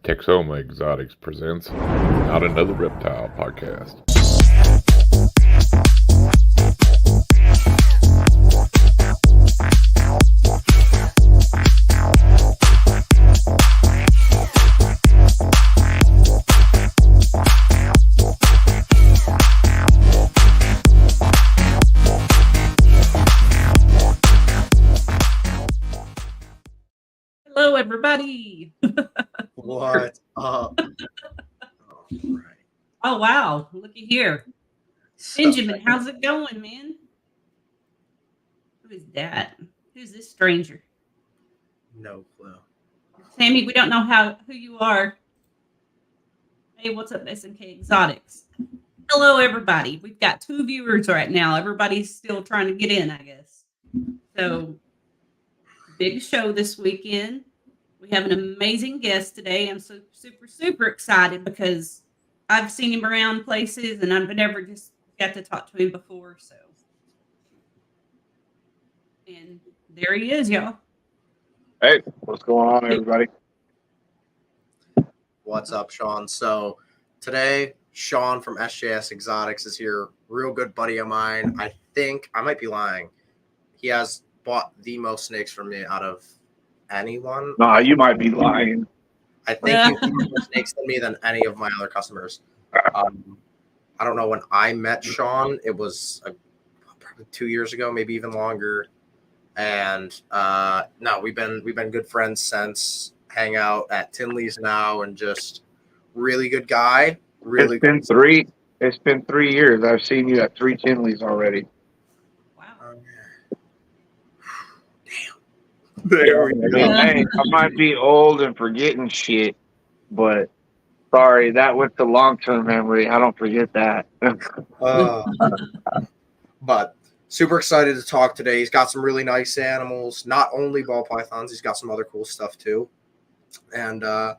M&K Exotics presents Not Another Reptile podcast. Hello, everybody. What up? Right. Oh, wow. Looky here. Benjamin, how's it going, man? Who is that? Who's this stranger? No clue. Sammy, we don't know who you are. Hey, what's up, M&K Exotics? Hello, everybody. We've got 2 viewers right now. Everybody's still trying to get in, I guess. So, big show this weekend. We have an amazing guest today. I'm so super excited because I've seen him around places and I've never just got to talk to him before. So, and there he is, y'all. Hey, what's going on, everybody? What's up, Shawn? So today, Shawn from SJS Exotics is here. Real good buddy of mine. I think, I might be lying, he has bought the most snakes from me out of anyone. No, you might be lying. I think he's bought more snakes than me than any of my other customers. I don't know when I met Shawn. It was probably 2 years ago, maybe even longer. And no, we've been good friends since. Hang out at Tinley's now, and just really good guy. Really, It's been 3 years. I've seen you at 3 Tinleys already. Wow. There we go. Hey, I might be old and forgetting shit, but sorry, that went to long-term memory. I don't forget that. But super excited to talk today. He's got some really nice animals, not only ball pythons, he's got some other cool stuff too. And yeah,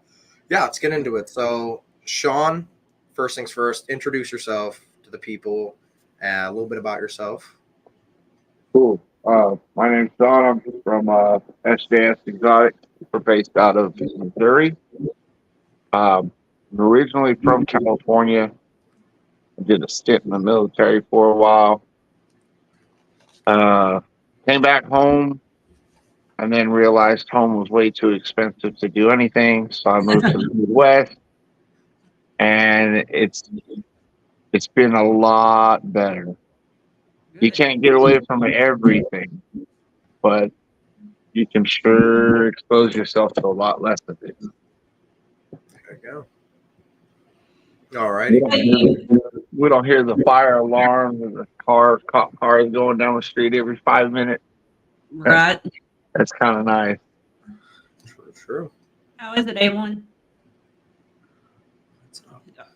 let's get into it. So Shawn, first things first, introduce yourself to the people and a little bit about yourself. Cool. My name's Shawn. I'm from SJS Exotics. We're based out of Missouri. I'm originally from California. I did a stint in the military for a while. Came back home and then realized home was way too expensive to do anything. So I moved to the Midwest, and it's been a lot better. You can't get away from everything, but you can sure expose yourself to a lot less of it. There you go. All righty. We don't hear the fire alarm or the cop cars going down the street every 5 minutes. Right. That's kind of nice. True. How is it, A1?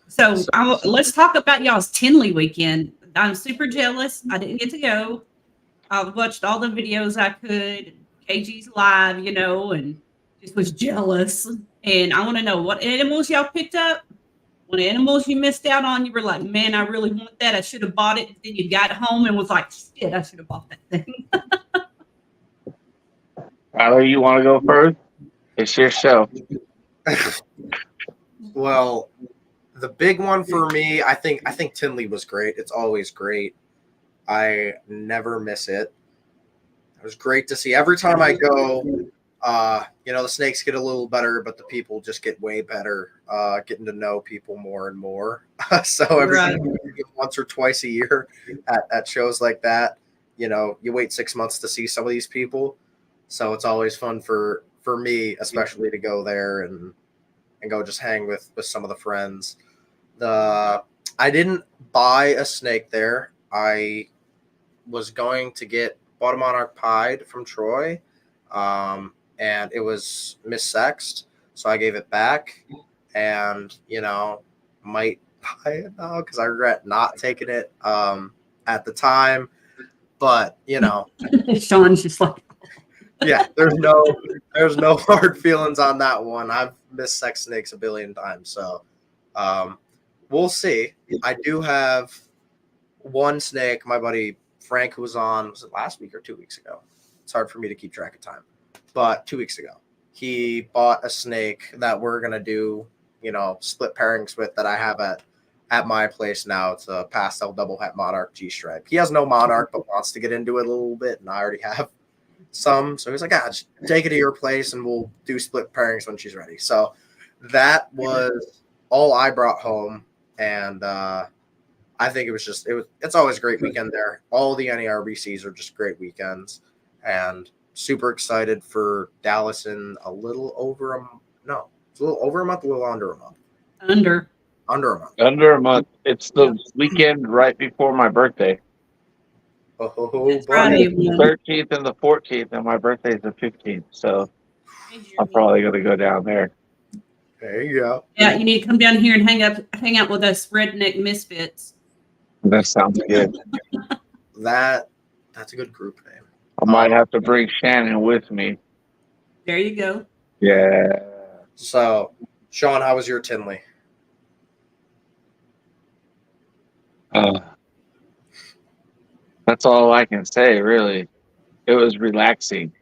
So let's talk about y'all's Tinley weekend. I'm super jealous. I didn't get to go. I watched all the videos I could, KG's live, and just was jealous. And I want to know what animals y'all picked up. What animals you missed out on? You were like, man, I really want that. I should have bought it. Then you got home and was like, shit, I should have bought that thing. Tyler, you want to go first? It's your show. Well, the big one for me, I think Tinley was great. It's always great. I never miss it. It was great to see. Every time I go, the snakes get a little better, but the people just get way better, getting to know people more and more. So every time once or twice a year at shows like that, you wait 6 months to see some of these people. So it's always fun for me, especially to go there and go just hang with some of the friends. I didn't buy a snake there. I was going to get bought a monarch pied from Troy, and it was missexed, so I gave it back. And might buy it now because I regret not taking it at the time. But Shawn's just like, yeah, there's no hard feelings on that one. I've missed sex snakes a billion times, so we'll see. I do have one snake, my buddy Frank, who was it last week or 2 weeks ago? It's hard for me to keep track of time, but 2 weeks ago. he bought a snake that we're gonna do, split pairings with that I have at my place now. It's a pastel double het monarch G-stripe. He has no monarch but wants to get into it a little bit, and I already have some. So he's like, just take it to your place and we'll do split pairings when she's ready. So that was all I brought home, and I think it's always a great weekend there. All the NERBCs are just great weekends, and super excited for Dallas in a little over a month, a little under a month. Under a month. Under a month. It's the weekend right before my birthday. That's right. The 13th and the 14th, and my birthday is the 15th. So I'm probably going to go down there. There you go. Yeah, you need to come down here and hang out with us redneck misfits. That sounds good. That's a good group name. I might have to bring Shannon with me. There you go. Yeah. So, Shawn, how was your Tinley? That's all I can say, really. It was relaxing.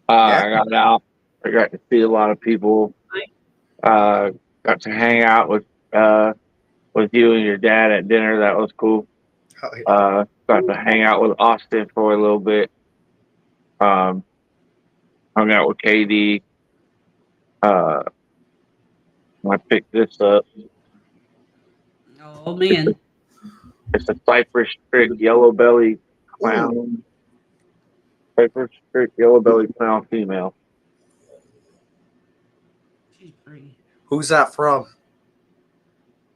I got out. I got to see a lot of people. Got to hang out with you and your dad at dinner. That was cool. Oh, yeah. Got to hang out with Austin for a little bit. Hung out with KD. I picked this up. Oh man. It's a Cypress Strict Yellow Belly Clown. Cypress Strict Yellow Belly Clown female. She's pretty. Who's that from?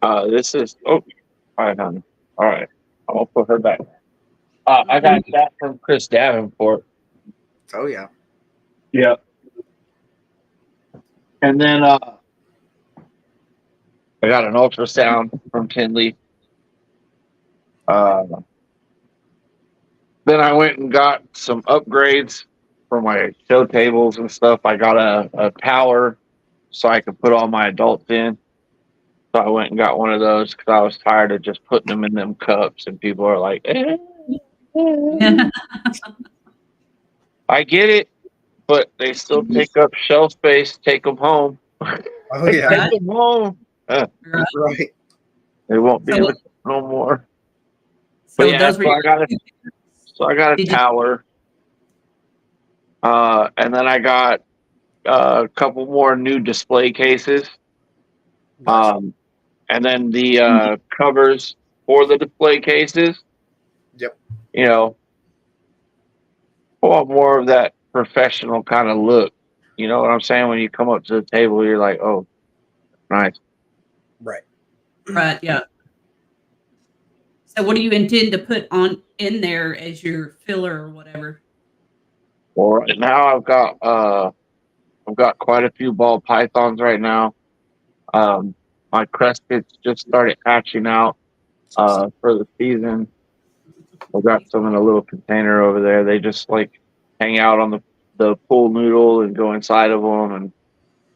This is all right, honey. All right. I'll put her back. I got that from Chris Davenport. Oh yeah. Yep. And then I got an ultrasound from Tinley. Then I went and got some upgrades for my show tables and stuff. I got a tower so I could put all my adults in. So I went and got one of those because I was tired of just putting them in them cups, and people are like, I get it, but they still take up shelf space. Take them home. Oh yeah. Take them home. Right. They won't be able to no more. So But yeah, I got a tower. And then I got a couple more new display cases. And then the covers for the display cases. Yep. I want more of that professional kind of look. You know what I'm saying? When you come up to the table, you're like, oh, nice. Right. Right, yeah. So what do you intend to put in there as your filler or whatever? Well, right now I've got quite a few ball pythons right now. My cresteds just started hatching out for the season. I've got some in a little container over there. They just like hang out on the pool noodle and go inside of them, and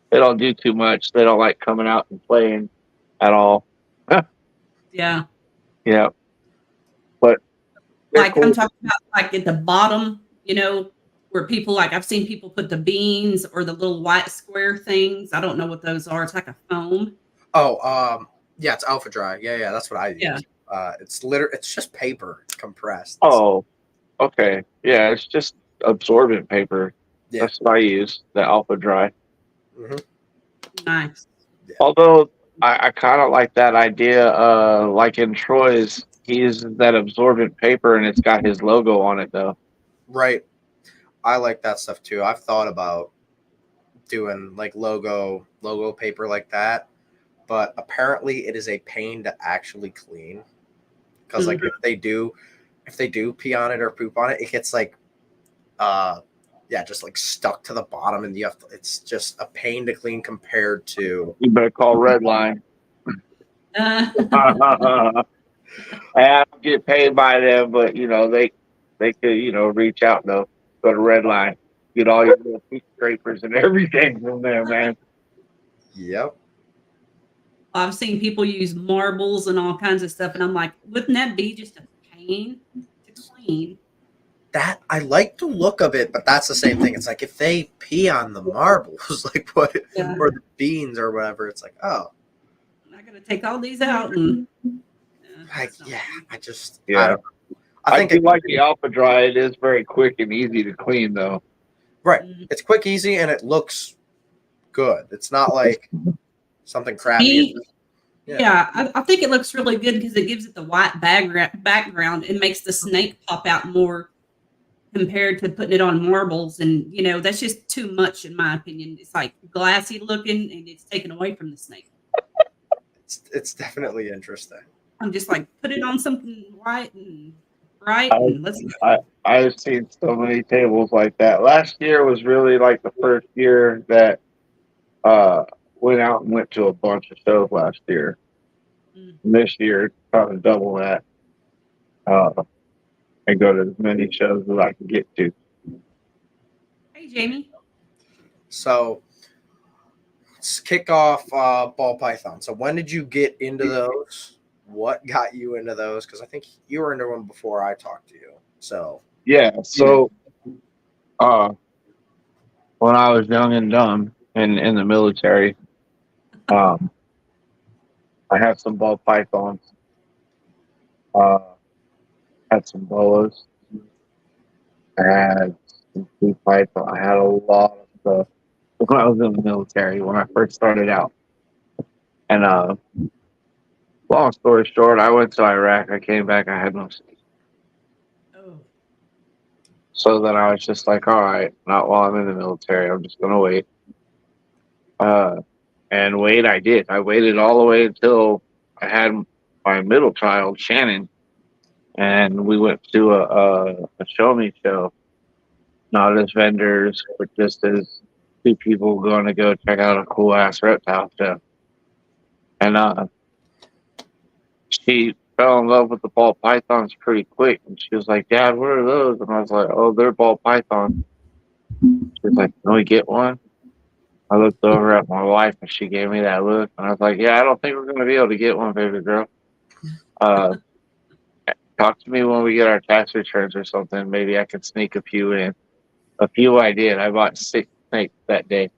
they don't do too much. They don't like coming out and playing at all. Yeah. Yeah. But Like cool. I'm talking about like at the bottom, where people I've seen people put the beans or the little white square things. I don't know what those are. It's like a foam. Oh, yeah, it's Alpha Dry. Yeah, that's what I use. Yeah. It's just paper. It's compressed. Oh, okay. Yeah, it's just absorbent paper. Yeah. That's what I use, the Alpha Dry. Mm-hmm. Nice. Yeah. Although I kind of like that idea, like in Troy's, he uses that absorbent paper and it's got his logo on it, though. Right. I like that stuff, too. I've thought about doing like logo paper like that, but apparently it is a pain to actually clean because like if they do pee on it or poop on it, it gets like just like stuck to the bottom, and it's just a pain to clean compared to. You better call Redline. I don't get paid by them, but they could reach out though. Go to Redline, get all your little pee scrapers and everything from there, man. Yep. I've seen people use marbles and all kinds of stuff, and I'm like, wouldn't that be just a pain to clean? that I like the look of it, but that's the same thing. It's like if they pee on the marbles, like what, Yeah. or the beans or whatever, it's like, oh, I'm not gonna take all these out and like it's not- yeah, I just I Yeah. don't know. I I think do like the Alpha Dry. It is very quick and easy to clean, though. right. Mhm. It's quick, easy, and it looks good. It's not like something crappy. Me- Yeah. Yeah, I think it looks really good because it gives it the white background and makes the snake pop out more compared to putting it on marbles. And you know, that's just too much in my opinion. It's like glassy looking and it's taken away from the snake. It's definitely interesting. I'm just like, put it on something white and bright and let's I've seen so many tables like that. Last year was really like the first year that went out and went to a bunch of shows last year. Mm. And this year, trying to double that and go to as many shows as I can get to. Hey Jamie. So let's kick off ball python. So when did you get into those? What got you into those? Because I think you were into them before I talked to you. So Yeah, so when I was young and dumb and in the military, I had some ball pythons, had some boas, I had some sea python. I had a lot of stuff when I was in the military when I first started out. And long story short, I went to Iraq. I came back. I had no snakes. Oh. So then I was just like, all right, not while I'm in the military. I'm just gonna wait. And wait, I did. I waited all the way until I had my middle child, Shannon, and we went to a show me show, not as vendors, but just as two people going to go check out a cool ass reptile show. And she fell in love with the ball pythons pretty quick, and she was like, "Dad, what are those?" And I was like, "Oh, they're ball pythons." She was like, "Can we get one?" I looked over at my wife, and she gave me that look, and I was like, "Yeah, I don't think we're gonna be able to get one, baby girl. Uh, talk to me when we get our tax returns or something. Maybe I can sneak a few in." A few I did. I bought 6 snakes that day.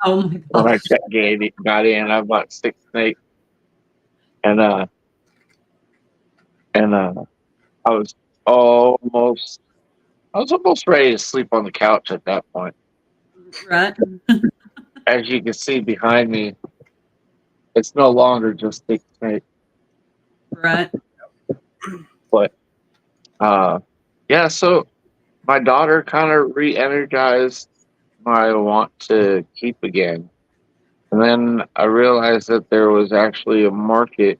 Oh my When I gosh. got in, I bought 6 snakes, and I was almost ready to sleep on the couch at that point. Right. As you can see behind me, it's no longer just 6 snakes, Right. but yeah. So my daughter kind of re-energized my want to keep again. And then I realized that there was actually a market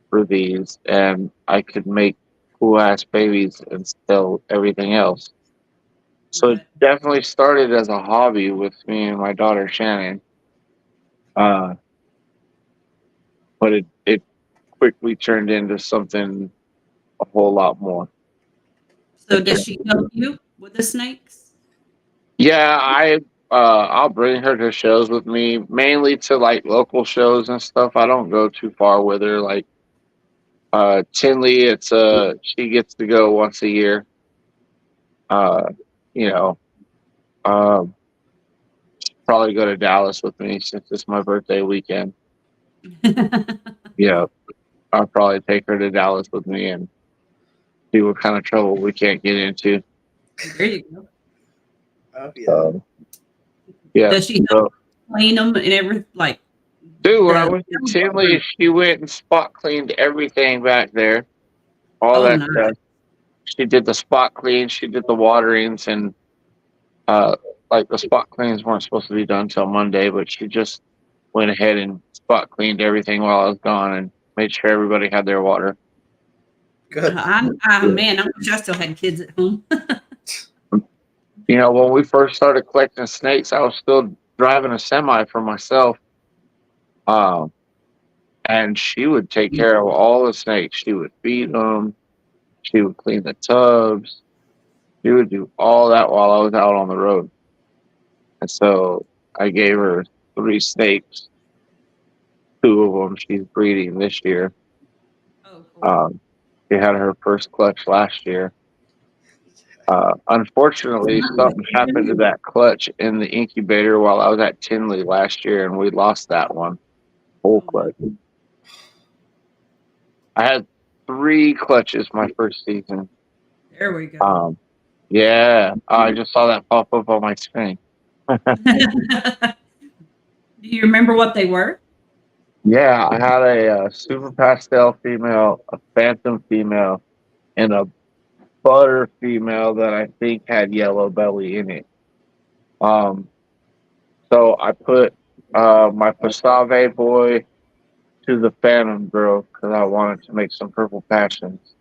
for these and I could make cool ass babies and sell everything else. So it Right. definitely started as a hobby with me and my daughter Shannon. Uh, but it quickly turned into something a whole lot more. So does she help you with the snakes? Yeah, I'll bring her to shows with me, mainly to like local shows and stuff. I don't go too far with her. Like Tinley, she gets to go once a year. Uh, you know, um, probably go to Dallas with me since it's my birthday weekend. Yeah, I'll probably take her to Dallas with me and see what kind of trouble we can't get into. There you go. oh yeah. Yeah. Does she So, clean them and everything? Like, dude, when I went to Tinley, she went and spot cleaned everything back there. All Oh, that nice. stuff. She did the spot clean. She did the waterings and like the spot cleans weren't supposed to be done till Monday, but she just went ahead and spot cleaned everything while I was gone and made sure everybody had their water. Good. Man, I wish I still had kids at home. You know, when we first started collecting snakes, I was still driving a semi for myself. And she would take care of all the snakes. She would feed them. She would clean the tubs. She would do all that while I was out on the road. And so I gave her 3 snakes. 2 of them she's breeding this year. Oh, cool. She had her first clutch last year. Unfortunately, something happened to that clutch in the incubator while I was at Tinley last year, and we lost that one whole clutch. I had 3 clutches my first season. There we go. Yeah, I just saw that pop up on my screen. Do you remember what they were? Yeah, I had a super pastel female, a phantom female, and a butter female that I think had yellow belly in it. So I put my Pasave boy to the Phantom girl because I wanted to make some purple passions.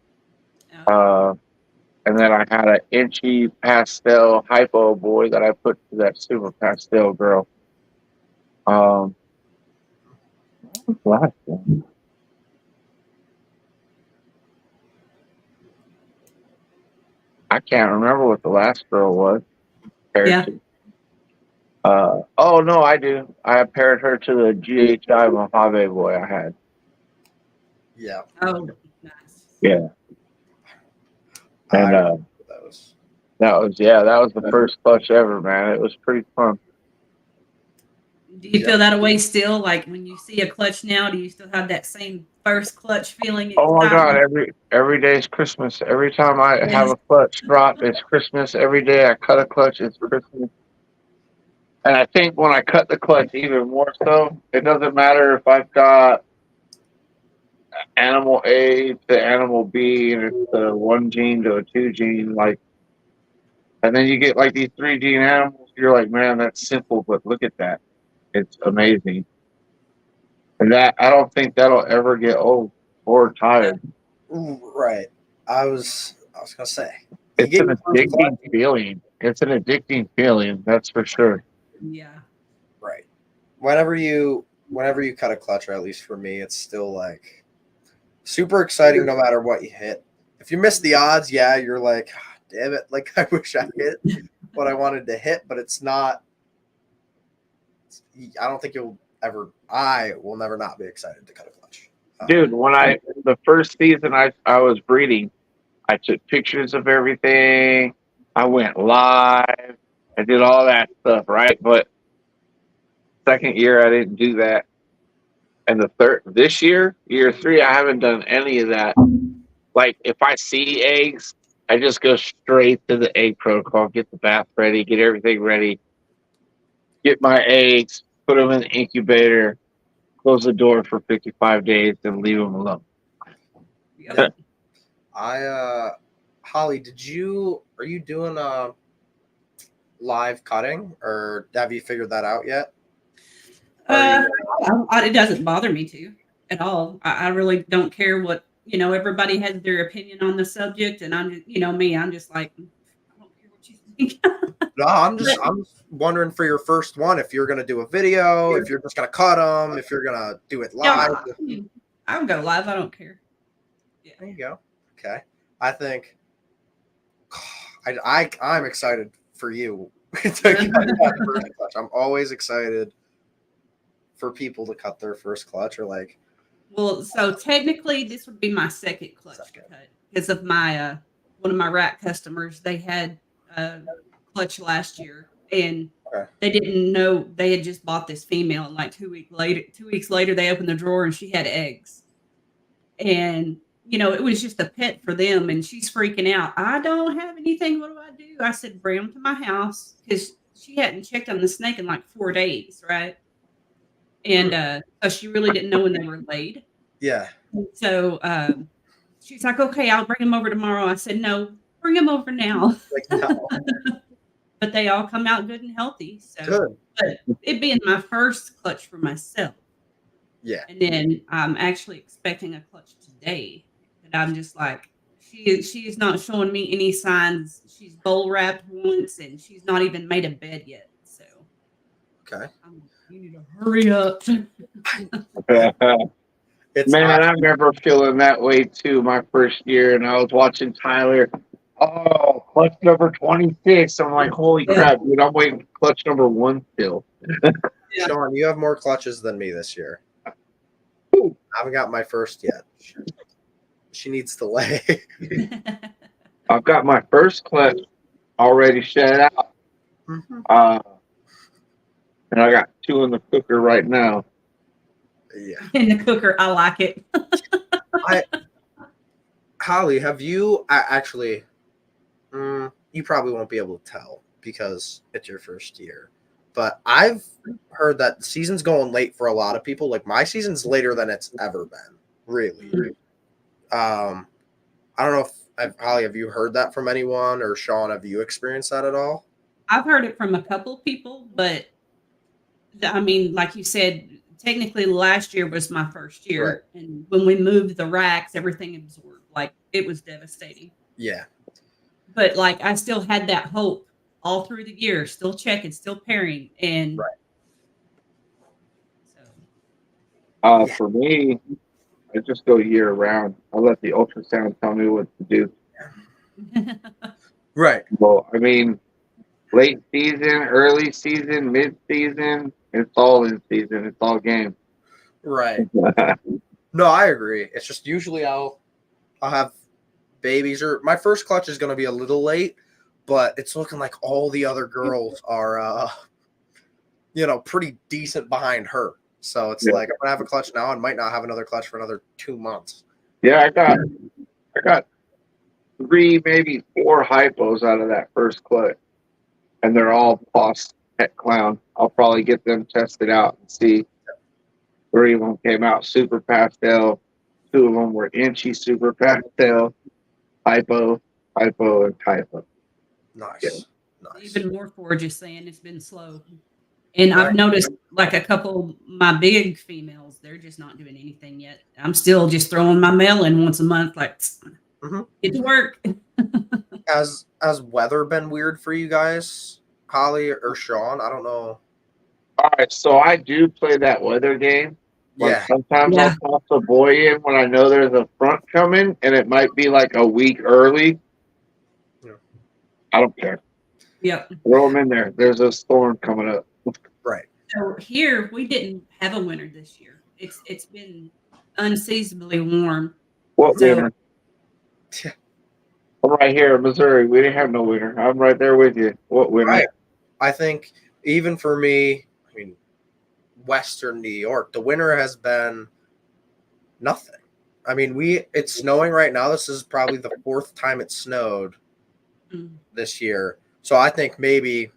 And then I had an inchy pastel hypo boy that I put to that super pastel girl. What was the last one? I can't remember what the last girl was. Yeah. Oh no, I do. I paired her to the GHI Mojave boy I had. Yeah. Oh, nice. Yeah. And that was the first clutch ever, man. It was pretty fun. Do you feel that way still? Like when you see a clutch now, do you still have that same first clutch feeling? Oh my God! Every day is Christmas. Every time I have a clutch drop, it's Christmas. Every day I cut a clutch, it's Christmas. And I think when I cut the clutch, even more so, it doesn't matter if I've got animal A to animal B, and it's a 1 gene to a 2 gene, like, and then you get like these 3 gene animals. You're like, man, that's simple, but look at that. It's amazing. And that, I don't think that'll ever get old or tired. Right. I was gonna say. It's an addicting feeling. It's an addicting feeling, that's for sure. Yeah. Right. Whenever you cut a clutch, or at least for me, it's still like super exciting no matter what you hit. If you miss the odds, yeah, you're like, oh, damn it, like I wish I hit what I wanted to hit, but it's not. I don't think I will never not be excited to cut a clutch. Dude, when the first season I was breeding, I took pictures of everything. I went live. I did all that stuff, right? But second year I didn't do that. And this year, year 3, I haven't done any of that. Like if I see eggs, I just go straight to the egg protocol, get the bath ready, get everything ready, get my eggs, put them in the incubator, close the door for 55 days, and leave them alone. Yeah. Holly, are you doing live cutting, or have you figured that out yet? It doesn't bother me to at all. I really don't care what, everybody has their opinion on the subject, and I'm just like, I don't care what you think. No, I'm just wondering for your first one, if you're gonna do a video, if you're just gonna cut them, if you're gonna do it live. I'll go live. I don't care. Yeah. There you go. Okay. I think I'm excited for you to cut that first clutch. I'm always excited for people to cut their first clutch, or like. Well, so technically this would be my second clutch cut because of my one of my rat customers. They had a clutch last year, and they didn't know they had just bought this female, and like 2 weeks later they opened the drawer and she had eggs. And it was just a pet for them, and she's freaking out. I don't have anything. What do I do? I said, bring them to my house, because she hadn't checked on the snake in like 4 days, right? And so she really didn't know when they were laid. Yeah. So she's like, okay, I'll bring them over tomorrow. I said, no, bring them over now. Like, no. But they all come out good and healthy. So good. But it being my first clutch for myself. Yeah. And then I'm actually expecting a clutch today. And I'm just like, she's not showing me any signs. She's bowl wrapped once, and she's not even made a bed yet. So okay. You need to hurry up. Man, I remember feeling that way too my first year, and I was watching Tyler. Oh, clutch number 26. I'm like, holy crap, dude, I'm waiting for clutch number 1 still. Shawn, you have more clutches than me this year. I haven't got my first yet. She needs to lay. I've got my first clutch already shed out. Mhm. And I got 2 in the cooker right now. Yeah. In the cooker, I like it. Holly, have you actually? You probably won't be able to tell because it's your first year. But I've heard that the season's going late for a lot of people. Like my season's later than it's ever been. Really. I don't know if Holly, have you heard that from anyone, or Shawn, have you experienced that at all? I've heard it from a couple people, but I mean, like you said, technically last year was my first year, and when we moved the racks, everything absorbed. Like it was devastating. Yeah. But like I still had that hope all through the year, still checking, still pairing, and Right. so For me, I just go year round. I let the ultrasound tell me what to do. Right. Well, I mean, late season, early season, mid season, it's all in season. It's all game. Right. No, I agree. It's just usually I'll have babies, or my first clutch is going to be a little late, but it's looking like all the other girls are, pretty decent behind her. So it's like I'm gonna have a clutch now and might not have another clutch for another 2 months. Yeah, I got 3, maybe 4 hypos out of that first clutch, and they're all boss pet clown. I'll probably get them tested out and see. 3 of them came out super pastel. 2 of them were inchy super pastel. Hypo, and hypo. Nice. Yeah. Nice. even more gorgeous saying it's been slow. And Right. I've noticed like a couple of my big females, they're just not doing anything yet. I'm still just throwing my mail in once a month, like Mhm. get to work. Has weather been weird for you guys, Holly or Shawn? I don't know. All right, so I do play that weather game. Like Yeah. sometimes Yeah. I'll toss a boy in when I know there's a front coming, and it might be like a week early. Yeah. I don't care. Yep. Throw them in there. There's a storm coming up. Right. So here we didn't have a winter this year. It's been unseasonably warm. What So- winter? I'm right here in Missouri. We didn't have no winter. I'm right there with you. What winter? Right. I think even for me, I mean, Western New York, the winter has been nothing. I mean, it's snowing right now. This is probably the 4th time it snowed Mm. this year. So I think maybe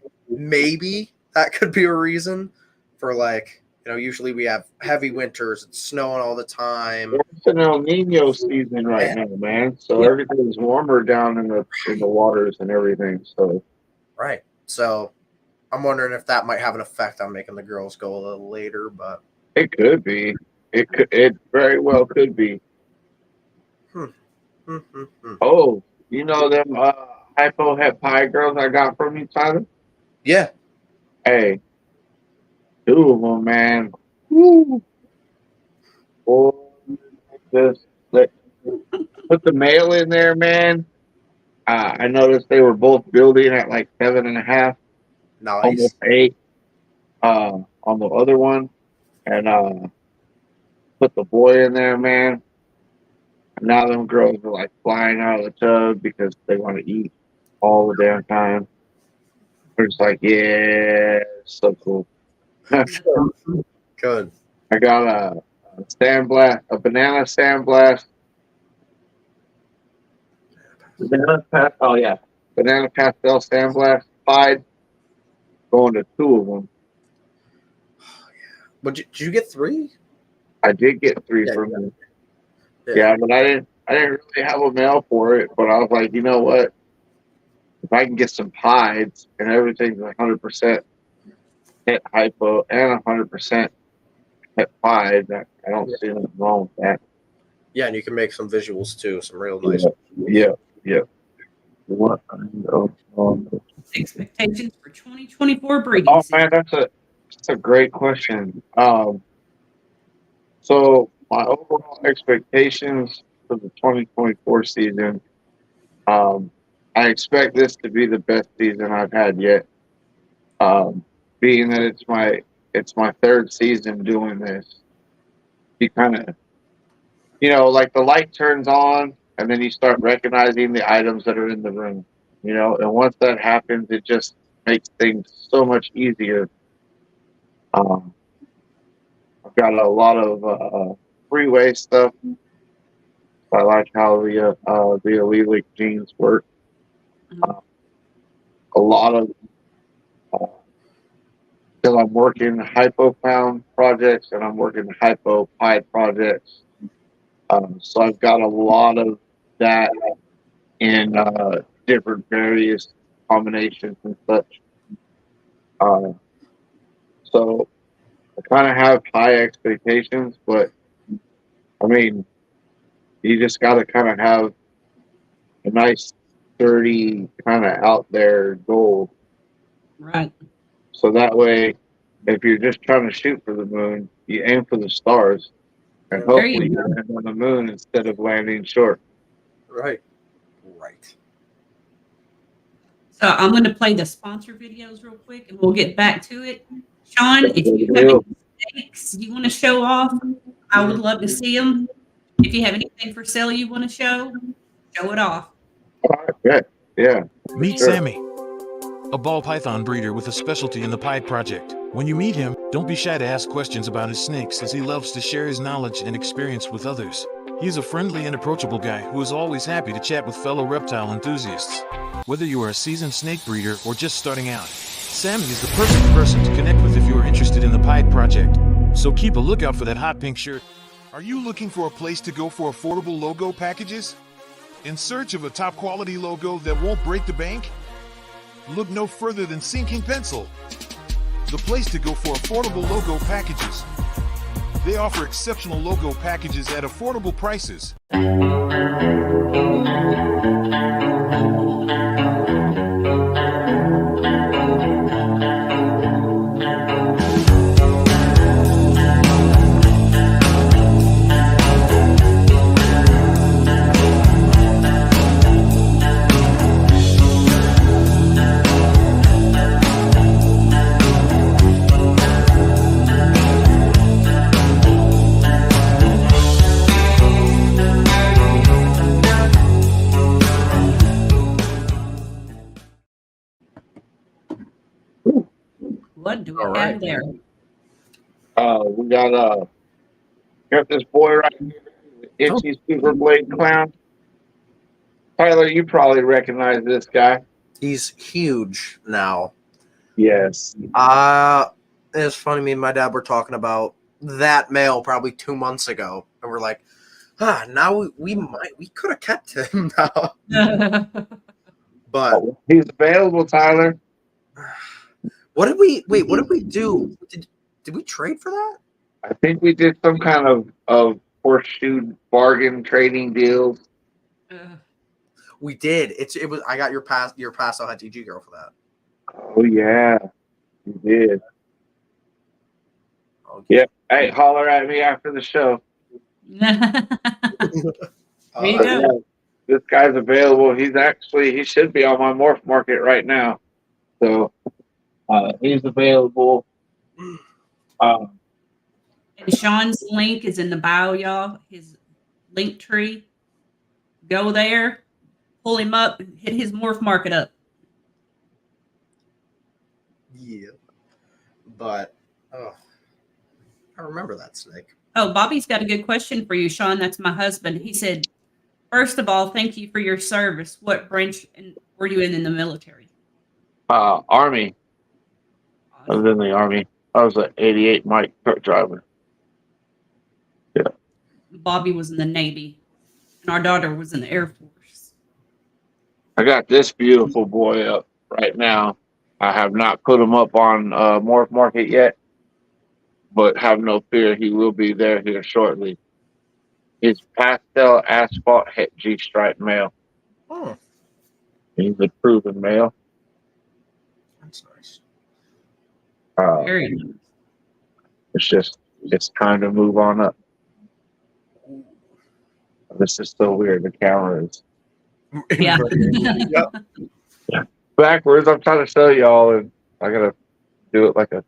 that could be a reason for usually we have heavy winters, it's snowing all the time. It's an El Nino season right now, man. So Yep. everything's warmer down in the waters and everything. So Right. So I'm wondering if that might have an effect on making the girls go a little later, but it could be. It very well could be. Oh, you know them hypo het pie girls I got from you, Tyler? yeah. Hey, 2 of them, man. Woo. Boy, just put the mail in there, man. I noticed they were both building at like 7.5, Nice. almost 8 on the other one. And put the boy in there, man. And now them girls are like flying out of the tub because they want to eat all the damn time. They're just like, yeah, it's so cool. Good. I got a sandblast, a banana sandblast. Banana pastel sandblast pied. Going to 2 of them. But did you get 3? I did get 3 from them. Yeah, but I didn't really have a mail for it. But I was like, you know what? If I can get some pieds and everything's 100% hit hypo and 100% hit pied, I don't see nothing wrong with that. Yeah, and you can make some visuals too, some real nice. Yeah. What? Expectations for 2024 breeding Oh season. man, that's a great question. So my overall expectations for the 2024 season, I expect this to be the best season I've had yet. Being that it's my 3rd season doing this, you kind of, like the light turns on and then you start recognizing the items that are in the room. And once that happens, it just makes things so much easier. I've got a lot of freeway stuff. I like how the allelic genes work. A lot of because I'm working hypopound projects and I'm working hypopide projects. So I've got a lot of that in different various combinations and such. So I kind of have high expectations, but I mean, you just got to kind of have a nice, sturdy, kind of out there goal. Right. So that way, if you're just trying to shoot for the moon, you aim for the stars, and hopefully you land on the moon instead of landing short. Right. So I'm going to play the sponsor videos real quick, and we'll get back to it. Shawn, if you have any mistakes you want to show off, I would love to see them. If you have anything for sale you want to show it off. Yeah. Meet Sammy, a ball python breeder with a specialty in the pied project. When you meet him, don't be shy to ask questions about his snakes, as he loves to share his knowledge and experience with others. He's a friendly and approachable guy who is always happy to chat with fellow reptile enthusiasts. Whether you are a seasoned snake breeder or just starting out, Sammy is the perfect person to connect with if you are interested in the pied project. So keep a lookout for that hot pink shirt. Are you looking for a place to go for affordable logo packages? In search of a top quality logo that won't break the bank? Look no further than SinkingPencil, the place to go for affordable logo packages. They offer exceptional logo packages at affordable prices. What do we have there? We got this boy right here, the itchy super blade clown. Tyler, you probably recognize this guy. He's huge now. Yes. It's funny. Me and my dad were talking about that male probably 2 months ago, and we're like, now we could have kept him now. But he's available, Tyler. What did we do? Did we trade for that? I think we did some kind of horseshoe bargain trading deal. We did. It was. I got your Paso TG girl for that. Oh yeah, you did. Okay. Yep. Hey, holler at me after the show. There you go. Yeah, this guy's available. He should be on my morph market right now. So he's available. And Shawn's link is in the bio, y'all. His link tree. Go there, pull him up, hit his morph market up. Yeah. But I remember that snake. Oh, Bobby's got a good question for you, Shawn. That's my husband. He said, first of all, thank you for your service. What branch were you in the military? Army. I was in the Army. I was an 88 Mike truck driver. Yeah. Bobby was in the Navy, and our daughter was in the Air Force. I got this beautiful boy up right now. I have not put him up on Morph Market yet, but have no fear, he will be there here shortly. He's pastel asphalt het G-stripe male. Oh, He's a proven male. that's nice. Very nice. It's time to move on up. This is so weird. The camera is Yeah. Yep. backwards. I'm trying to show y'all, and I gotta do it like a.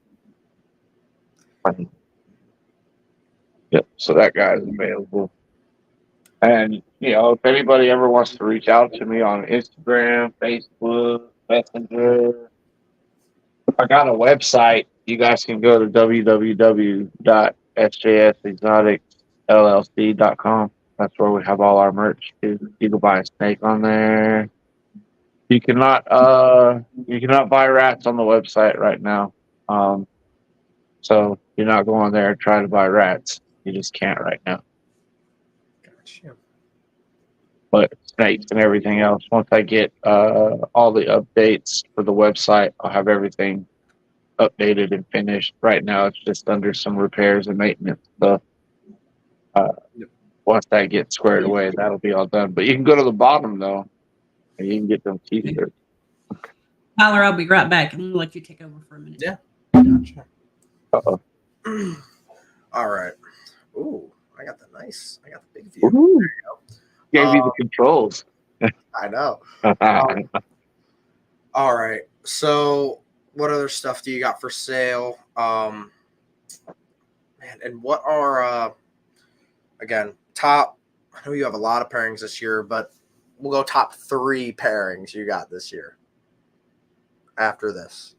Yep. So that guy is available, and if anybody ever wants to reach out to me on Instagram, Facebook, Messenger, I got a website. You guys can go to www.sjsexoticsllc.com. That's where we have all our merch. You can buy a snake on there. You cannot buy rats on the website right now. So you're not going there and try to buy rats. You just can't right now. Gotcha. But snakes and everything else. Once I get all the updates for the website, I'll have everything updated and finished. Right now, it's just under some repairs and maintenance stuff. Once that gets squared away, that'll be all done. But you can go to the bottom though, and you can get them t-shirts. Tyler, I'll be right back. I'm gonna let you take over for a minute. Yeah. Gotcha. Uh-oh. All right. Ooh, I got the big view. Ooh. There you go. Gave you the controls. I know. All right. So, what other stuff do you got for sale? Man, and what are again top? I know you have a lot of pairings this year, but we'll go top 3 pairings you got this year. After this,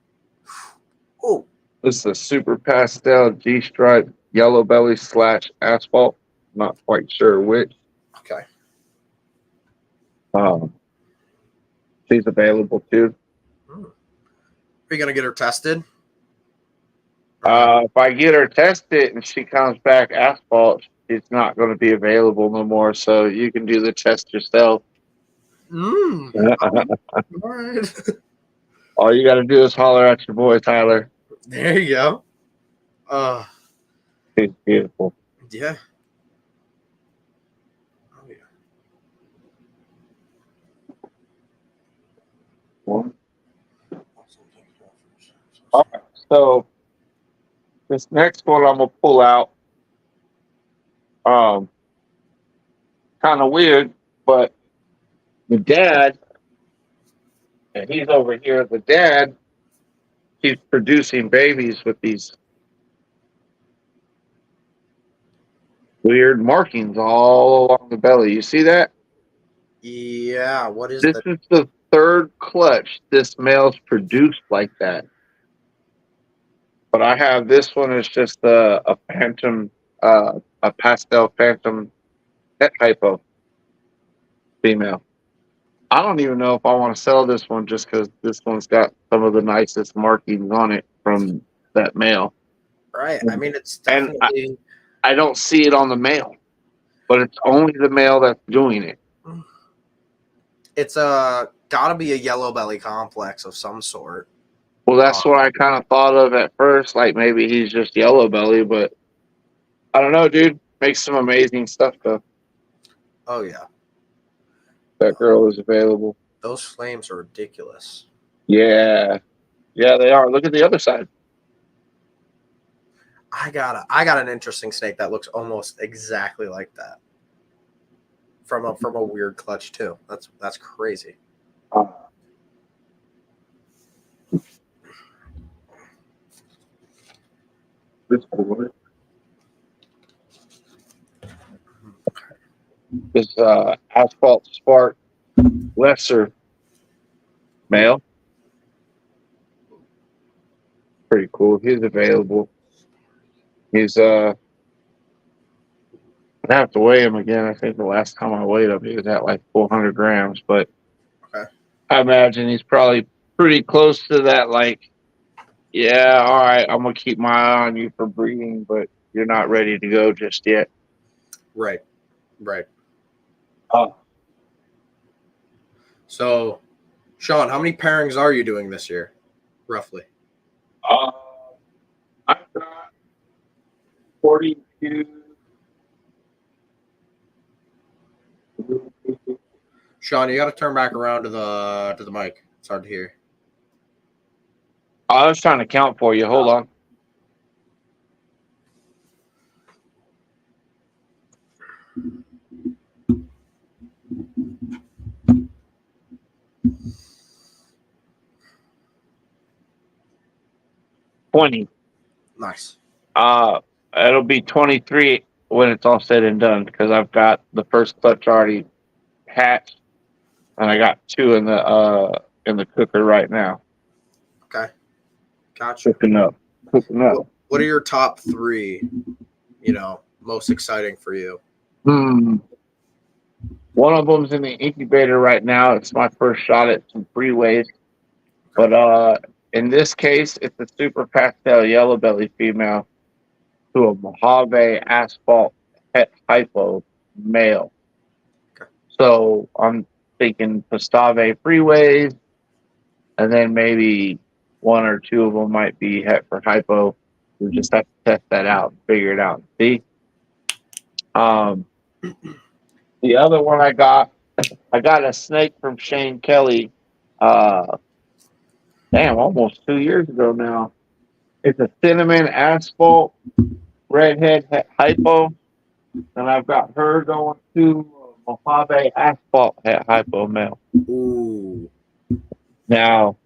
oh, This is a super pastel G-stripe yellow belly / asphalt. Not quite sure which. okay. She's available too. Are you gonna get her tested? If I get her tested and she comes back asphalt, it's not going to be available no more. So you can do the test yourself. All right. All you got to do is holler at your boy Tyler. There you go. He's beautiful. Yeah. Oh yeah. All right, so this next one I'm gonna pull out. Kind of weird, but the dad, and he's over here. The dad, he's producing babies with these weird markings all along the belly. You see that? Yeah. What is This that? is the 3rd clutch this male's produced like that. But I have this one is just a phantom, a pastel phantom pet hypo female. I don't even know if I want to sell this one just because this one's got some of the nicest markings on it from that male. Right. I mean, it's And definitely. I don't see it on the male, but it's only the male that's doing it. It's gotta be a yellow belly complex of some sort. Well, that's what I kind of thought of at first. Like maybe he's just yellow belly, but I don't know, dude. Makes some amazing stuff though. Oh yeah. That girl is available. Those flames are ridiculous. Yeah, they are. Look at the other side. I got an interesting snake that looks almost exactly like that. From a weird clutch too. That's crazy. This asphalt spark lesser male. Pretty cool. He's available. He's I have to weigh him again. I think the last time I weighed him, he was at like 400 grams. But Okay. I imagine he's probably pretty close to that. Like, yeah, all right, I'm gonna keep my eye on you for breeding, but you're not ready to go just yet. Right. Oh, So, Shawn, how many pairings are you doing this year, roughly? I've got 42. Shawn, you got to turn back around to the mic. It's hard to hear. I was trying to count for you. Hold on. $20. Nice. It'll be 23 when it's all said and done, because I've got the first clutch already hatched, and I got 2 in the cooker right now. Okay. Gotcha. Cooking up. What are your top 3, most exciting for you? One of them's in the incubator right now. It's my first shot at some freeways. But in this case, it's a super pastel yellow belly female to a Mojave asphalt het hypo male. Okay. So I'm thinking Pastave freeways, and then maybe 1 or 2 of them might be het for hypo. We just have to test that out and figure it out. See? The other one I got a snake from Shane Kelly. Almost 2 years ago now. It's a cinnamon asphalt redhead hypo, and I've got her going to Mojave asphalt hypo male. Ooh. Now,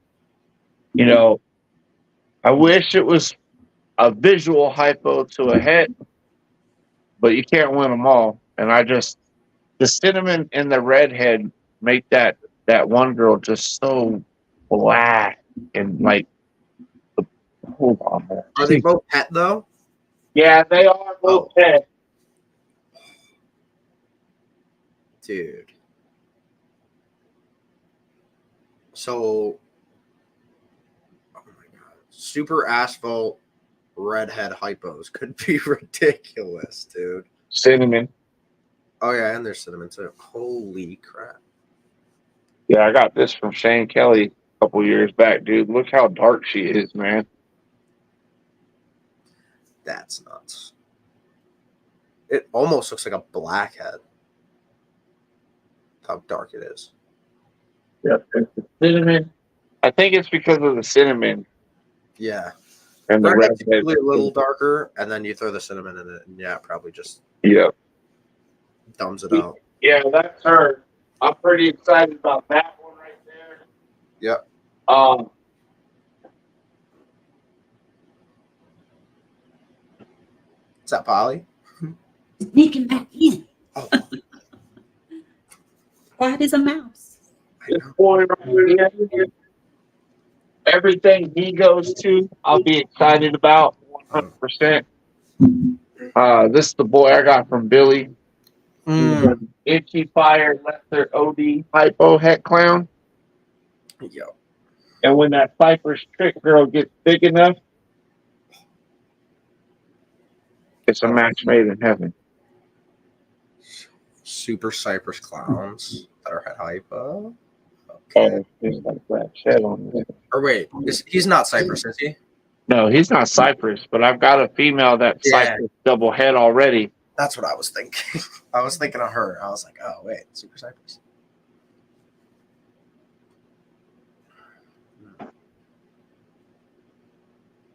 I wish it was a visual hypo to a het, but you can't win them all. And the cinnamon and the redhead make that one girl just so black and like. Hold on, man. Are they both het though? Yeah, they are both het. Dude. So, oh my god, super asphalt redhead hypos could be ridiculous, dude. Cinnamon. Oh yeah, and there's cinnamon too. Holy crap. Yeah, I got this from Shane Kelly a couple years back, dude. Look how dark she is, man. That's nuts. It almost looks like a blackhead. How dark it is. Yep, it's the cinnamon. I think it's because of the cinnamon. Yeah. And the Redhead's redhead. usually a little darker, and then you throw the cinnamon in it, and yeah, it probably just dumbs it out. Yeah, that's her. I'm pretty excited about that one right there. Yep. Is that Polly? Sneaking back in. Oh, Quiet as a mouse. This boy right here, everything he goes to, I'll be excited about 100%. This is the boy I got from Billy. Itchy Fire Lesser OD Hypo Het Clown. Yep. And when that Cypress Trick Girl gets big enough, it's a match made in heaven. Super Cypress clowns that are at hypo. Okay. Oh, there's like that shed on there. Or wait, he's not Cypress, is he? No, he's not Cypress, but I've got a female that's Cypress double head already. That's what I was thinking. I was thinking of her. I was like, oh, wait, Super Cypress.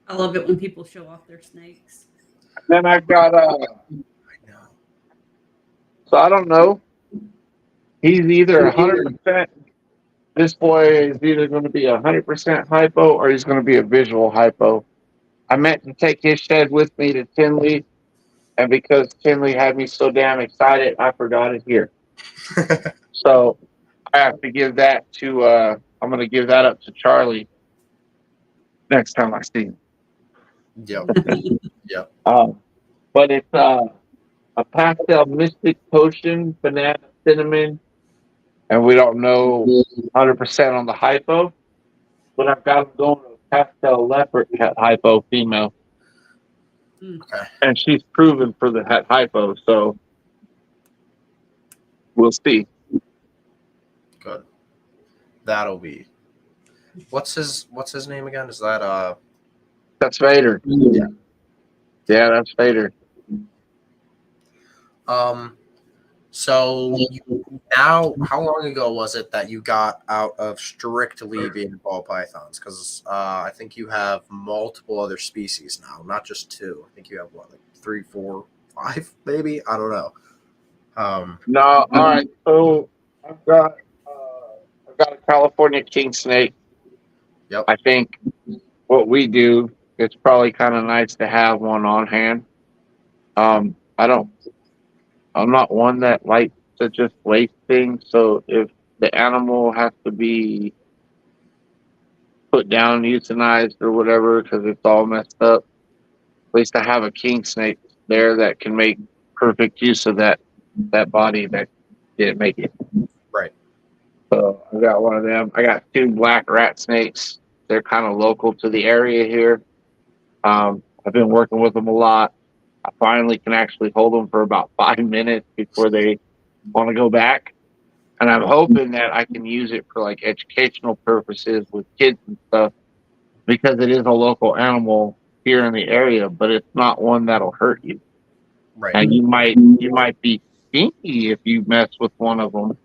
I love it when people show off their snakes. Then I've got I know. so I don't know. He's either 100%. This boy is either going to be 100% hypo or he's going to be a visual hypo. I meant to take his shed with me to Tinley, and because Tinley had me so damn excited, I forgot it here. So I have to give that to. I'm going to give that up to Charlie next time I see him. Yep. Yep. But it's a pastel mystic potion, banana cinnamon, and we don't know 100% on the hypo, but I've got him going to a pastel leopard hypo female. Okay. And she's proven for the het hypo, so we'll see. Good. That'll be. What's his name again? Is that That's Vader. Yeah. Yeah, that's Vader. So now, how long ago was it that you got out of strictly being ball pythons? Because I think you have multiple other species now, not just 2. I think you have what, like 3, 4, 5, maybe? I don't know. No, all right. So I've got a California king snake. Yep. I think what we do, it's probably kind of nice to have one on hand. I'm not one that likes to just waste things. So if the animal has to be put down, euthanized or whatever, because it's all messed up, at least I have a king snake there that can make perfect use of that body that didn't make it. Right. So I got one of them. I got 2 black rat snakes. They're kind of local to the area here. I've been working with them a lot. I finally can actually hold them for about 5 minutes before they want to go back. And I'm hoping that I can use it for like educational purposes with kids and stuff, because it is a local animal here in the area, but it's not one that'll hurt you. Right. And you might be stinky if you mess with one of them.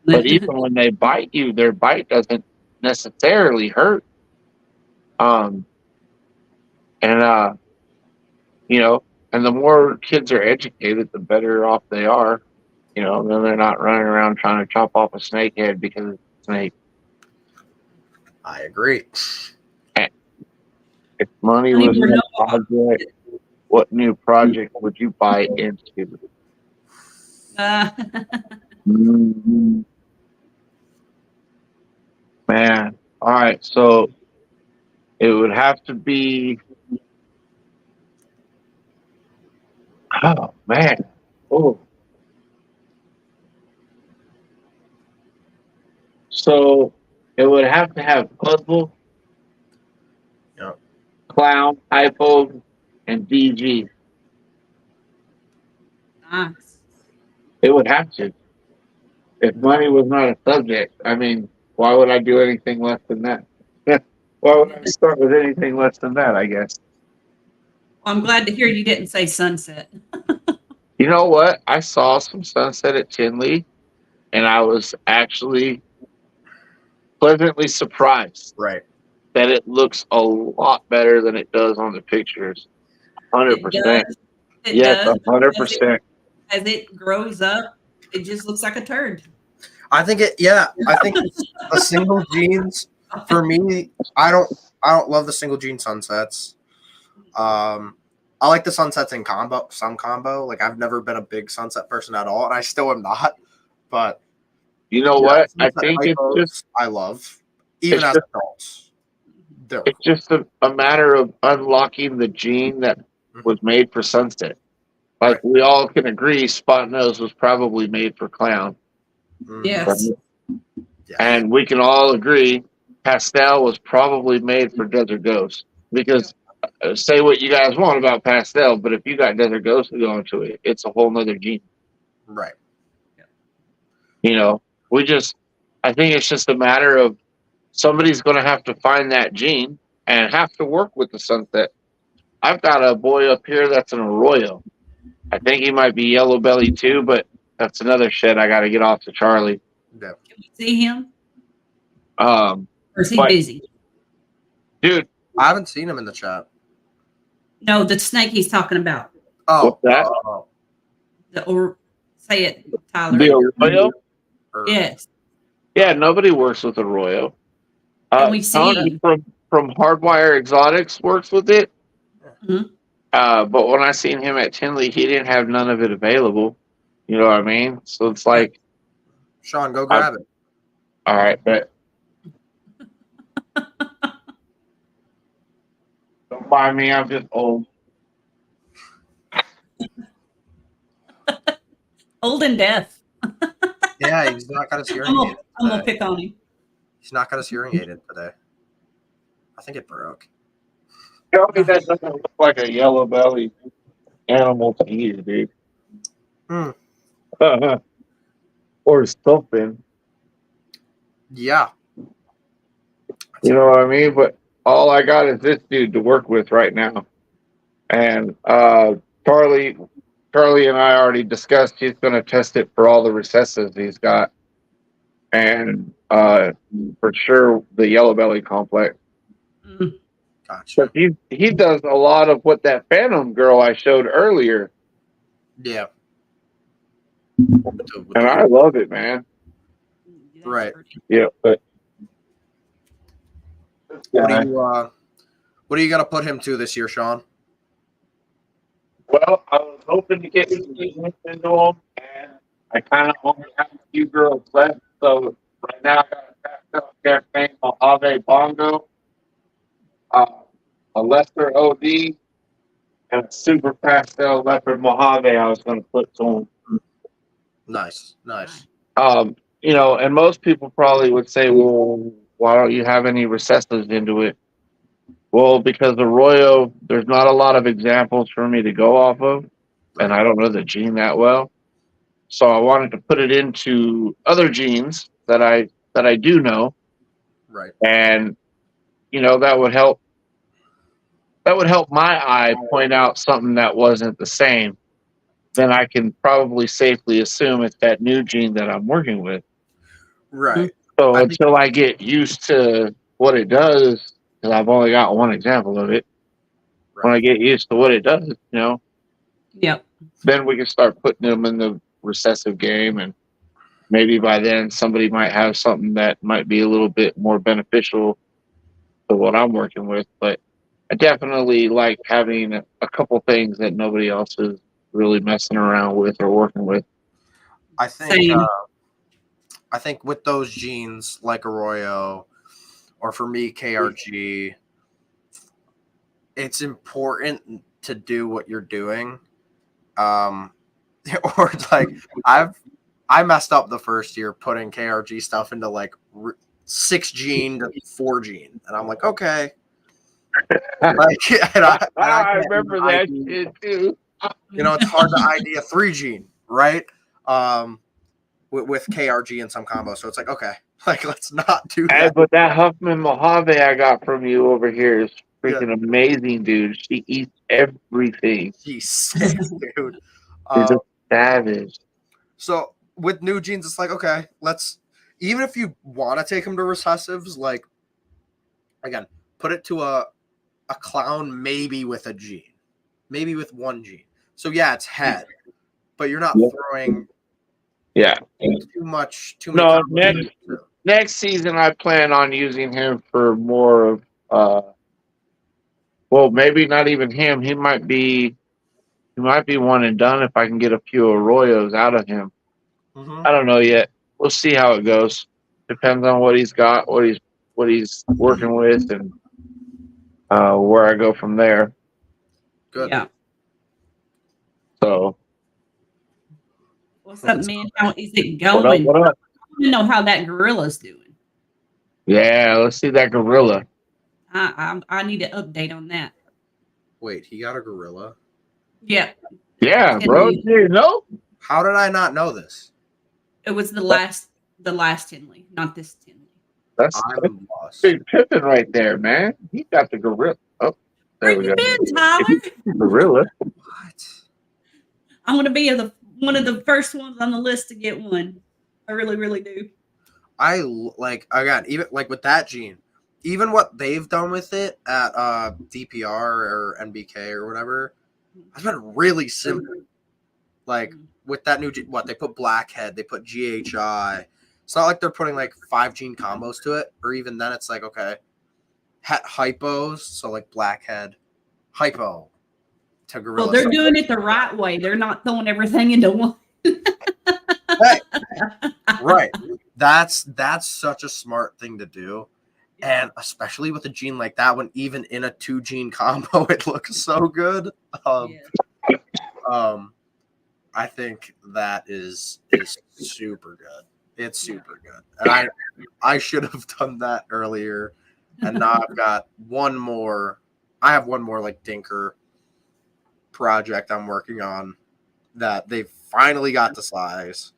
But even when they bite you, their bite doesn't necessarily hurt. You know, and the more kids are educated, the better off they are. You know, then they're not running around trying to chop off a snake head because it's a snake. I agree. If money was no project, what new project would you buy into? Man, all right. So it would have to be. Oh man. Oh. So it would have to have puzzle, clown, hypo, and DG. Nice. It would have to. If money was not a subject, I mean, why would I do anything less than that? Why would I start with anything less than that, I guess? Well, I'm glad to hear you didn't say sunset. You know what? I saw some sunset at Tinley, and I was actually pleasantly surprised. Right. That it looks a lot better than it does on the pictures. 100%. Yes, 100%. As it grows up, it just looks like a turd. I think the single genes for me, I don't love the single gene sunsets. I like the sunsets in combo. Like, I've never been a big sunset person at all, and I still am not. But you know what? I think it's just I love, even as adults. It's just a matter of unlocking the gene that was made for sunset. Like, we all can agree, Spot Nose was probably made for clown. Yes. And we can all agree Pastel was probably made for Desert Ghost. Because say what you guys want about Pastel, but if you got Desert Ghost to go into it, it's a whole nother gene. Right. You know, I think it's just a matter of somebody's going to have to find that gene and have to work with the sunset. I've got a boy up here that's an Arroyo. I think he might be yellow belly too, but that's another shit I got to get off to Charlie. Yeah. Can we see him? Or is he busy? Dude, I haven't seen him in the chat. No, the snake he's talking about. Oh, what's that? Or say it, Tyler. The Arroyo? Yes. Yeah, nobody works with Arroyo. We see from Hardwire Exotics works with it. Mm-hmm. But when I seen him at Tinley, he didn't have none of it available. You know what I mean? So it's like, Shawn, go grab it. All right, bet. Don't mind me, I'm just old. Old and deaf. Yeah, he's not got his hearing aid. I'm gonna pick on him. He's not got his hearing aid in today. I think it broke. Tell me that doesn't look like a yellow belly animal to you, dude. Or something. Yeah. You know what I mean? But all I got is this dude to work with right now. And Charlie and I already discussed he's going to test it for all the recessives he's got. And for sure, the yellow belly complex. Gotcha. But he does a lot of what that Phantom girl I showed earlier. Yeah. And I love it, man. Right. Yeah, but what are you gonna put him to this year, Shawn? Well, I was hoping to get into them, and I kind of only have a few girls left. So right now, I got a pastel campaign Mojave Bongo, a lesser OD, and a super pastel leopard Mojave. I was going to put to Nice. them. And most people probably would say, "Well, why don't you have any recessives into it?" Well, because Arroyo, there's not a lot of examples for me to go off of, and I don't know the gene that well. So I wanted to put it into other genes that I do know, Right. and that would help. That would help my eye point out something that wasn't the same. Then I can probably safely assume it's that new gene that I'm working with. Right. So until I get used to what it does, because I've only got one example of it. Right. When I get used to what it does, Yep. then we can start putting them in the recessive game, and maybe by then somebody might have something that might be a little bit more beneficial to what I'm working with. But I definitely like having a couple things that nobody else is really messing around with or working with. I think with those genes like Arroyo, or for me KRG, it's important to do what you're doing. Or like I messed up the first year putting KRG stuff into like 6 gene to 4 gene, and I'm like, okay. I remember that shit too. It's hard to ID a 3 gene, right? With KRG and some combos, so it's like, okay, like let's not do that. Hey, but that Huffman Mojave I got from you over here is freaking amazing, dude. She eats everything. She's sick, dude. She's a savage. So with new genes, it's like, okay, let's, even if you want to take them to recessives, like, again, put it to a clown, maybe with a gene, maybe with 1 gene. So yeah, it's head, but you're not throwing too much. No, next season I plan on using him for more of well, maybe not even him. He might be one and done if I can get a few Arroyos out of him. Mm-hmm. I don't know yet. We'll see how it goes. Depends on what he's got, what he's working with, and where I go from there. Good. Yeah. So what's up, man? How is it going? What up? I want to know how that gorilla's doing. Yeah, let's see that gorilla. I need an update on that. Wait, he got a gorilla? Yeah. Yeah, bro. You know? How did I not know this? It was the last Tinley, not this Tinley. That's Big Pippin right there, man. He got the gorilla. Oh, there we go. Where you been, Tyler? Gorilla. What? I want to be one of the first ones on the list to get one. I really, really do. I like, again, even like with that gene, even what they've done with it at DPR or NBK or whatever, has been really simple. Like with that new gene, what they put blackhead, they put GHI. It's not like they're putting like 5 gene combos to it, or even then it's like, okay, hypos, so like blackhead, hypo to gorilla. Well, they're doing it the right way. They're not throwing everything into one. Right. That's such a smart thing to do. And especially with a gene like that one, even in a 2 gene combo, it looks so good. I think that is super good. It's super good. And I should have done that earlier. And now I've got one more. I have one more like Dinker project I'm working on that they finally got the size.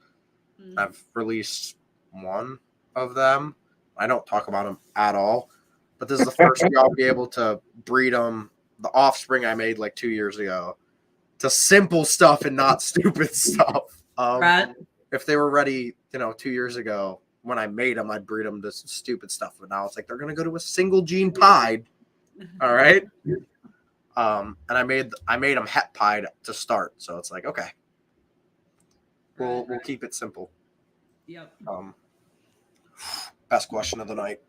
I've released one of them. I don't talk about them at all, but this is the first year I'll be able to breed them, the offspring I made like 2 years ago, to simple stuff and not stupid stuff. Right. If they were ready, 2 years ago when I made them, I'd breed them to stupid stuff. But now it's like they're going to go to a single gene pied. All right. And I made them het pied to start. So it's like, okay, we'll keep it simple. Yep. Best question of the night.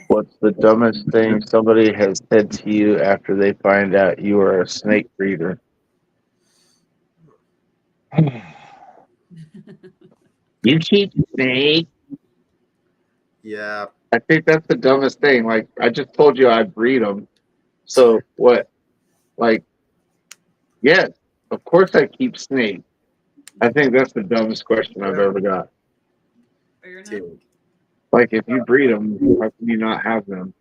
What's the dumbest thing somebody has said to you after they find out you are a snake breeder? You keep snake. Yeah. I think that's the dumbest thing. Like I just told you, I breed them. So what? Like, yes, of course I keep snake. I think that's the dumbest question I've ever got. Fair enough. Dude. Like, if you breed them, how can you not have them?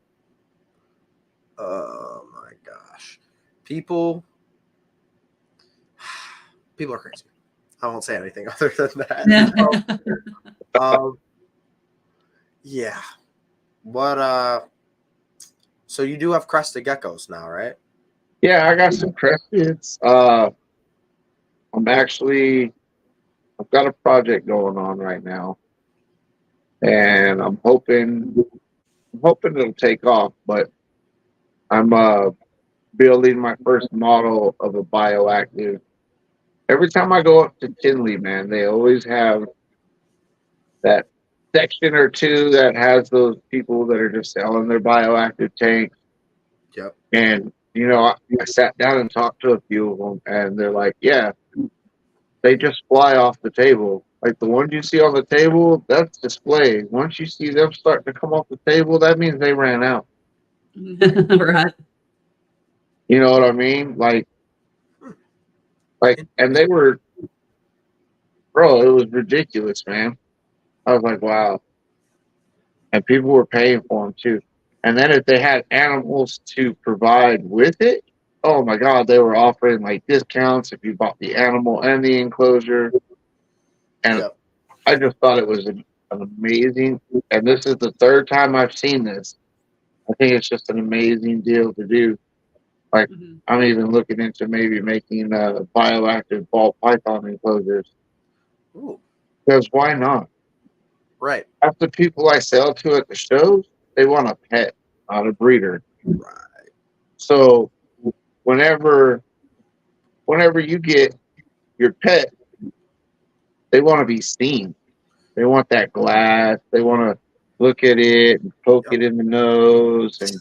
Oh my gosh. People are crazy. I won't say anything other than that. Yeah. What so you do have crested geckos now, right? Yeah, I got some cresteds. I've got a project going on right now, and I'm hoping it'll take off. But I'm building my first model of a bioactive. Every time I go up to Tinley, man, they always have that section or two that has those people that are just selling their bioactive tanks. Yep. And, you know, I sat down and talked to a few of them, and they're like, yeah, they just fly off the table. Like the ones you see on the table, that's display. Once you see them starting to come off the table, that means they ran out. Right. You know what I mean? Like, and they were, bro, it was ridiculous, man. I was like, wow. And people were paying for them too. And then if they had animals to provide with it, oh my God, they were offering like discounts if you bought the animal and the enclosure. And Yep. I just thought it was an amazing, and this is the third time I've seen this. I think it's just an amazing deal to do. Like, I'm even looking into maybe making bioactive ball python enclosures. Ooh. Because why not? Right. Half the people I sell to at the shows, they want a pet, not a breeder. Right. So whenever you get your pet, they want to be seen. They want that glass. They want to look at it and poke it in the nose and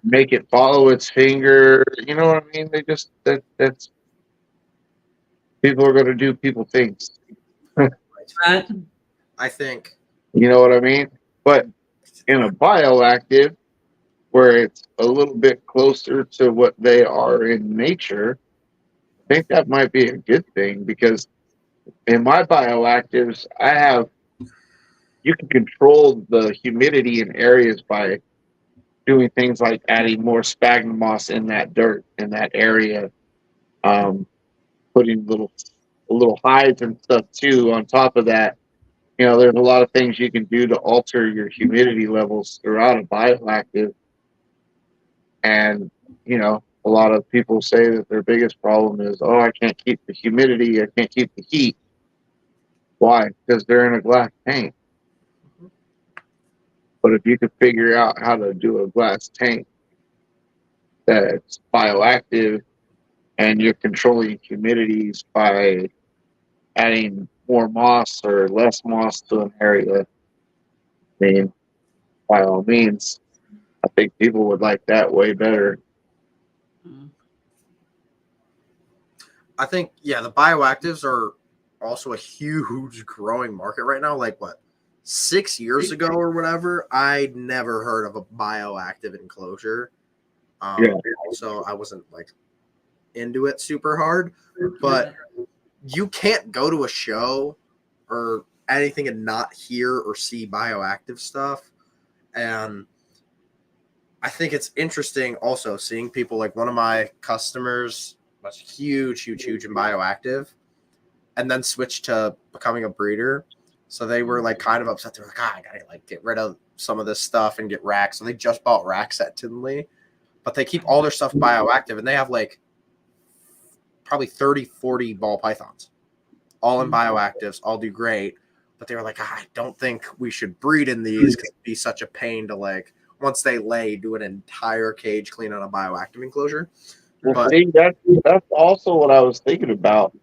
make it follow its finger. You know what I mean? They just that's people are going to do people things. Right. I think. You know what I mean? But in a bioactive, where it's a little bit closer to what they are in nature, I think that might be a good thing, because in my bioactives, you can control the humidity in areas by doing things like adding more sphagnum moss in that dirt in that area, putting little hides and stuff too on top of that. You know, there's a lot of things you can do to alter your humidity levels throughout a bioactive. And, you know, a lot of people say that their biggest problem is, oh, I can't keep the humidity, I can't keep the heat. Why? Because they're in a glass tank. But if you could figure out how to do a glass tank that's bioactive, and you're controlling humidities by adding more moss or less moss to an area, I mean, by all means, I think people would like that way better. I think, yeah, the bioactives are also a huge growing market right now. Like, what, 6 years ago or whatever, I'd never heard of a bioactive enclosure. So I wasn't like into it super hard, but you can't go to a show or anything and not hear or see bioactive stuff. And I think it's interesting also seeing people, like one of my customers was huge in bioactive and then switched to becoming a breeder. So they were like kind of upset. They were like, I gotta like get rid of some of this stuff and get racks. So they just bought racks at Tinley, but they keep all their stuff bioactive, and they have like probably 30-40 ball pythons, all in bioactives, all do great. But they were like, I don't think we should breed in these because it'd be such a pain to, like, once they lay, do an entire cage clean on a bioactive enclosure. Well, But see, that's also what I was thinking about.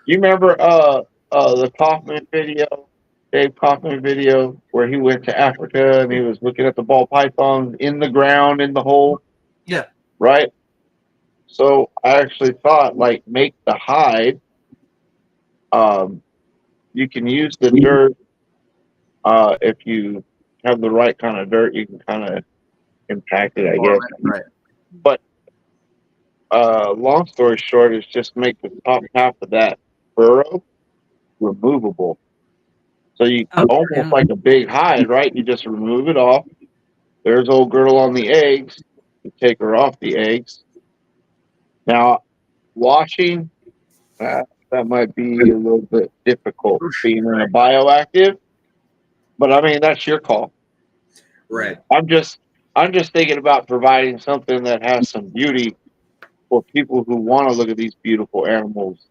You remember the Kaufman video, Dave Kaufman video, where he went to Africa and he was looking at the ball pythons in the ground in the hole? Yeah. Right? So I actually thought, like, make the hide You can use the dirt. If you have the right kind of dirt, you can kind of impact it, I guess. Right. But long story short is just make the top half of that burrow removable. So you almost like a big hide, right? You just remove it off. There's old girl on the eggs. You take her off the eggs. Now, washing, that might be a little bit difficult being in a bioactive. But I mean, that's your call. Right. I'm just thinking about providing something that has some beauty for people who want to look at these beautiful animals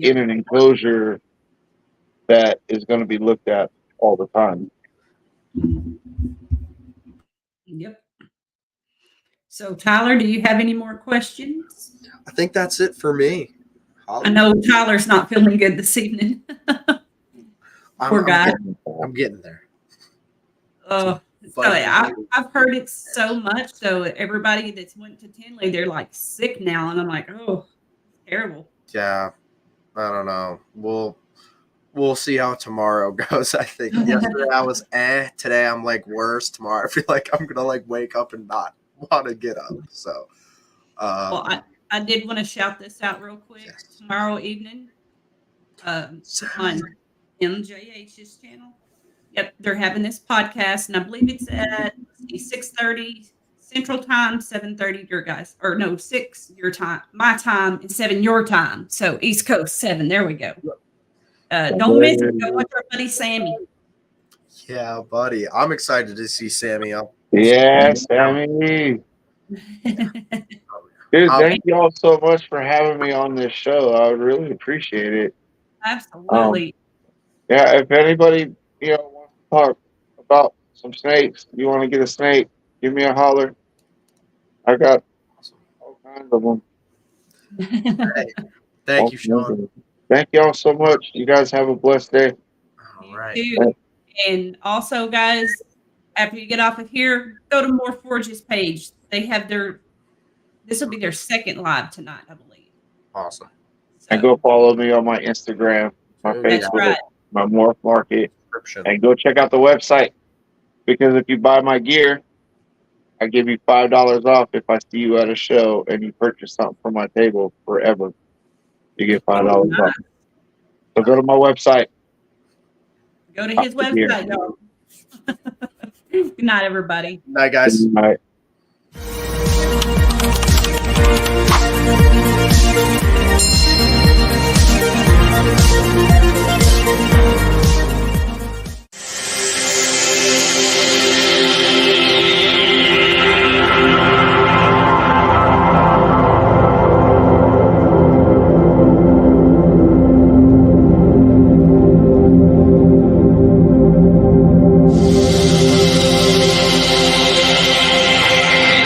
in an enclosure that is going to be looked at all the time. Yep. So, Tyler, do you have any more questions? I think that's it for me. I know Tyler's not feeling good this evening. Poor guy. I'm getting there. So I've heard it so much. So everybody that's went to Tinley, they're like sick now, and I'm like, oh, terrible. Yeah, I don't know. We'll see how tomorrow goes. I think yesterday I was today I'm like worse. Tomorrow I feel like I'm gonna like wake up and not want to get up. So, well, I did want to shout this out real quick. Yes. Tomorrow evening, on MJH's channel. Yep, they're having this podcast, and I believe it's at 6:30 Central Time, 7:30 your guys, or no, 6 your time, my time, and 7 your time. So East Coast 7. There we go. Don't miss it. Go watch our buddy Sammy. Yeah, buddy, I'm excited to see Sammy up. Yeah, Sammy. Dude, thank you all so much for having me on this show. I would really appreciate it. Absolutely. Yeah, if anybody wants to talk about some snakes, you want to get a snake, give me a holler. I got all kinds of them. Hey, thank you, Shawn. Thank you all so much. You guys have a blessed day. All right. And also, guys, after you get off of here, go to Morphs' page. They have this will be their second live tonight, I believe. Awesome. So, and go follow me on my Instagram, my Facebook, my Morph Market, and go check out the website. Because if you buy my gear, I give you $5 off if I see you at a show and you purchase something from my table forever. You get $5 off. So go to my website. Go to his website, y'all. Good night, everybody. Good night, guys. Good night. Thank you.